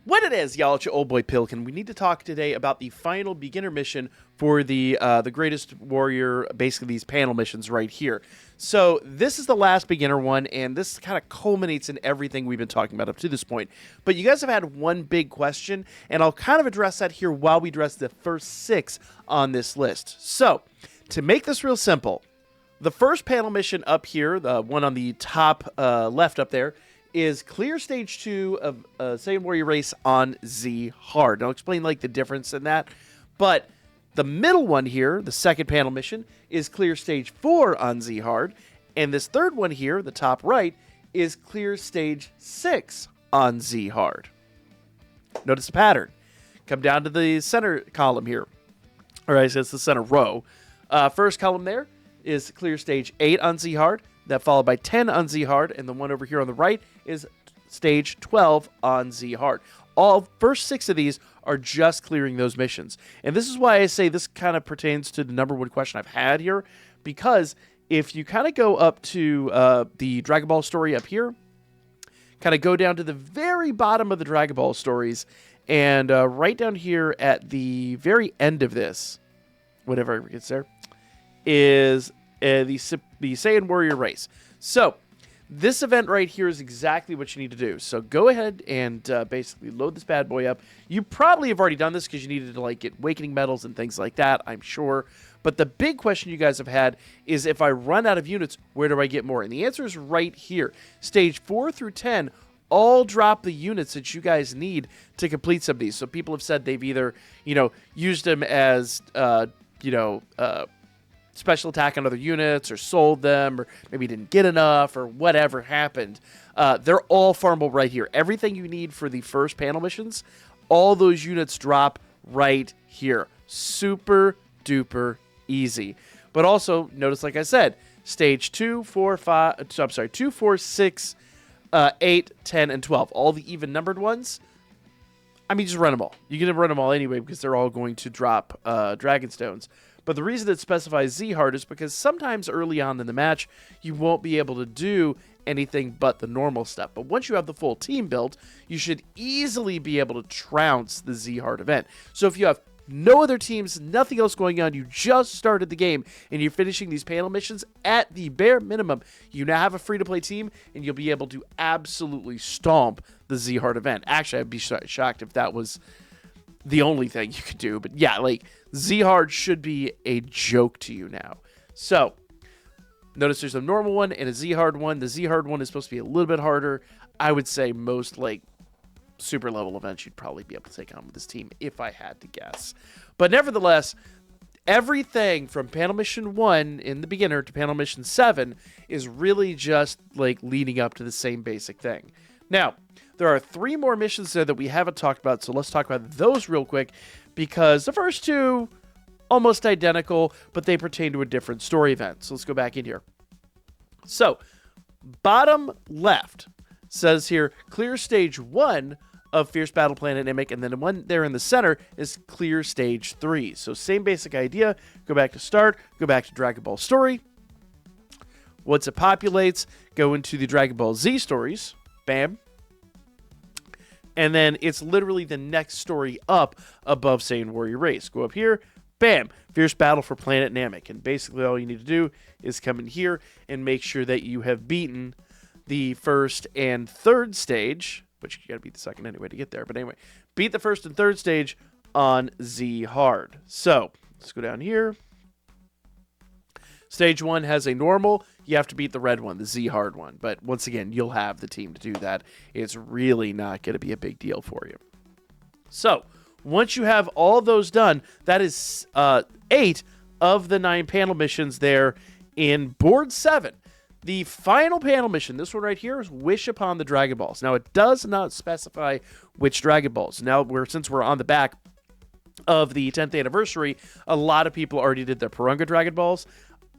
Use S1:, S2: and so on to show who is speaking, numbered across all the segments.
S1: What it is, y'all, it's your old boy Pilkin. We need to talk today about the final beginner mission for the Greatest Warrior, basically these panel missions right here. So this is the last beginner one, and this kind of culminates in everything we've been talking about up to this point. But you guys have had one big question, and I'll kind of address that here while we address the first 6 on this list. So, to make this real simple, the first panel mission up here, the one on the top left up there, is clear stage 2 of Saiyan Warrior Race on Z hard. I'll explain like the difference in that. But the middle one here, the second panel mission, is clear stage 4 on Z hard. And this third one here, the top right, is clear stage 6 on Z hard. Notice the pattern. Come down to the center column here. All right, so it's the center row. First column there is clear stage 8 on Z hard. That followed by 10 on Z hard, and the one over here on the right is stage 12 on Z hard. All first 6 of these are just clearing those missions. And this is why I say this kind of pertains to the number one question I've had here, because if you kind of go up to the Dragon Ball story up here, kind of go down to the very bottom of the Dragon Ball stories, and right down here at the very end of this, whatever it gets there, is the Saiyan Warrior Race. So, this event right here is exactly what you need to do. So, go ahead and basically load this bad boy up. You probably have already done this because you needed to like get Awakening Medals and things like that, I'm sure. But the big question you guys have had is, if I run out of units, where do I get more? And the answer is right here. Stage 4 through 10 all drop the units that you guys need to complete some of these. So, people have said they've either, used them as, special attack on other units, or sold them, or maybe didn't get enough, or whatever happened. They're all farmable right here. Everything you need for the first panel missions, all those units drop right here. Super duper easy. But also, notice, like I said, stage 2, 4, 6, 8, 10, and 12. All the even numbered ones, just run them all. You can run them all anyway because they're all going to drop Dragon Stones. But the reason it specifies Z hard is because sometimes early on in the match, you won't be able to do anything but the normal stuff. But once you have the full team built, you should easily be able to trounce the Z hard event. So if you have no other teams, nothing else going on, you just started the game, and you're finishing these panel missions, at the bare minimum, you now have a free-to-play team, and you'll be able to absolutely stomp the Z hard event. Actually, I'd be shocked if that was the only thing you could do. But yeah, Z hard should be a joke to you now. So, notice there's a normal one and a Z hard one. The Z hard one is supposed to be a little bit harder. I would say most super level events you'd probably be able to take on with this team if I had to guess. But nevertheless, everything from panel mission 1 in the beginner to panel mission 7 is really just leading up to the same basic thing. Now, there are 3 more missions there that we haven't talked about, so let's talk about those real quick, because the first 2, almost identical, but they pertain to a different story event. So let's go back in here. So, bottom left says here, clear stage 1 of Fierce Battle Planet Namek, and then the one there in the center is clear stage 3. So same basic idea. Go back to start, go back to Dragon Ball story. Once it populates, go into the Dragon Ball Z stories. Bam. And then it's literally the next story up above Saiyan Warrior Race. Go up here, bam, Fierce Battle for Planet Namek. And basically all you need to do is come in here and make sure that you have beaten the first and third stage, which you gotta beat the second anyway to get there. But anyway, beat the first and third stage on Z hard. So let's go down here. Stage 1 has a normal. You have to beat the red one, the Z hard one. But once again, you'll have the team to do that. It's really not going to be a big deal for you. So, once you have all those done, that is 8 of the 9 panel missions there in Board 7. The final panel mission, this one right here, is Wish Upon the Dragon Balls. Now, it does not specify which Dragon Balls. Now, since we're on the back of the 10th anniversary, a lot of people already did their Purunga Dragon Balls.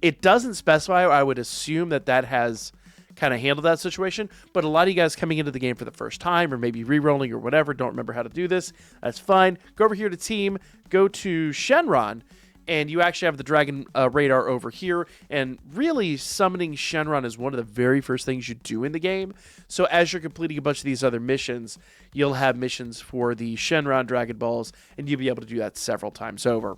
S1: It doesn't specify. I would assume that has kind of handled that situation. But a lot of you guys coming into the game for the first time, or maybe re-rolling or whatever, don't remember how to do this. That's fine. Go over here to team, go to Shenron, and you actually have the dragon radar over here. And really, summoning Shenron is one of the very first things you do in the game. So as you're completing a bunch of these other missions, you'll have missions for the Shenron Dragon Balls, and you'll be able to do that several times over.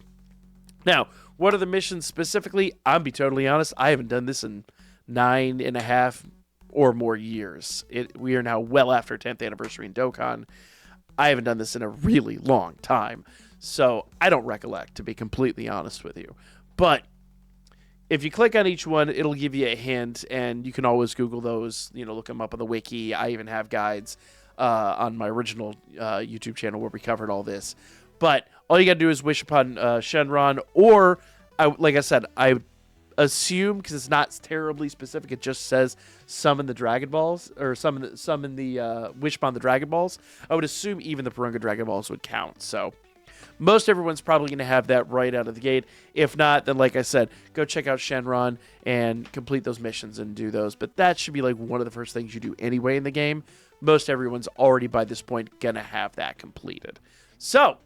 S1: Now, what are the missions specifically? I'll be totally honest, I haven't done this in 9.5 or more years. We are now well after 10th anniversary in Dokkan. I haven't done this in a really long time, so I don't recollect, to be completely honest with you. But if you click on each one, it'll give you a hint, and you can always Google those, look them up on the wiki. I even have guides on my original YouTube channel where we covered all this. But all you got to do is wish upon Shenron, or, like I said, I assume, because it's not terribly specific, it just says summon the Dragon Balls, or summon the wish upon the Dragon Balls. I would assume even the Porunga Dragon Balls would count. So most everyone's probably going to have that right out of the gate. If not, then like I said, go check out Shenron and complete those missions and do those. But that should be like one of the first things you do anyway in the game. Most everyone's already by this point going to have that completed. So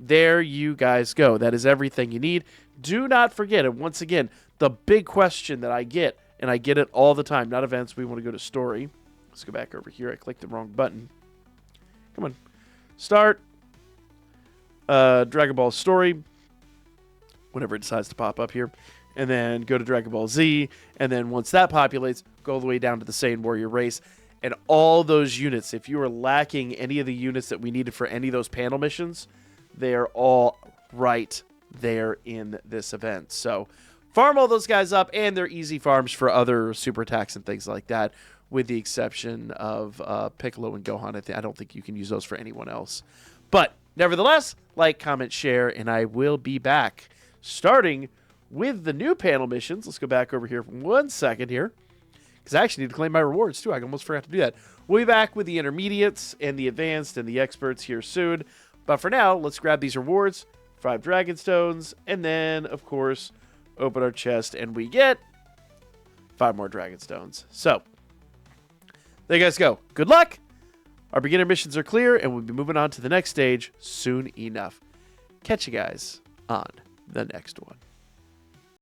S1: there you guys go. That is everything you need. Do not forget, and once again, the big question that I get, and I get it all the time, not events, we want to go to story. Let's go back over here. I clicked the wrong button. Come on. Start. Dragon Ball story. Whenever it decides to pop up here. And then go to Dragon Ball Z. And then once that populates, go all the way down to the Saiyan Warrior race. And all those units, if you are lacking any of the units that we needed for any of those panel missions, they are all right there in this event. So farm all those guys up, and they're easy farms for other super attacks and things like that, with the exception of Piccolo and Gohan. I don't think you can use those for anyone else. But nevertheless, like, comment, share, and I will be back, starting with the new panel missions. Let's go back over here for 1 second here, because I actually need to claim my rewards too. I almost forgot to do that. We'll be back with the intermediates and the advanced and the experts here soon. But for now, let's grab these rewards, 5 Dragon Stones, and then, of course, open our chest, and we get 5 more Dragon Stones. So, there you guys go. Good luck! Our beginner missions are clear, and we'll be moving on to the next stage soon enough. Catch you guys on the next one.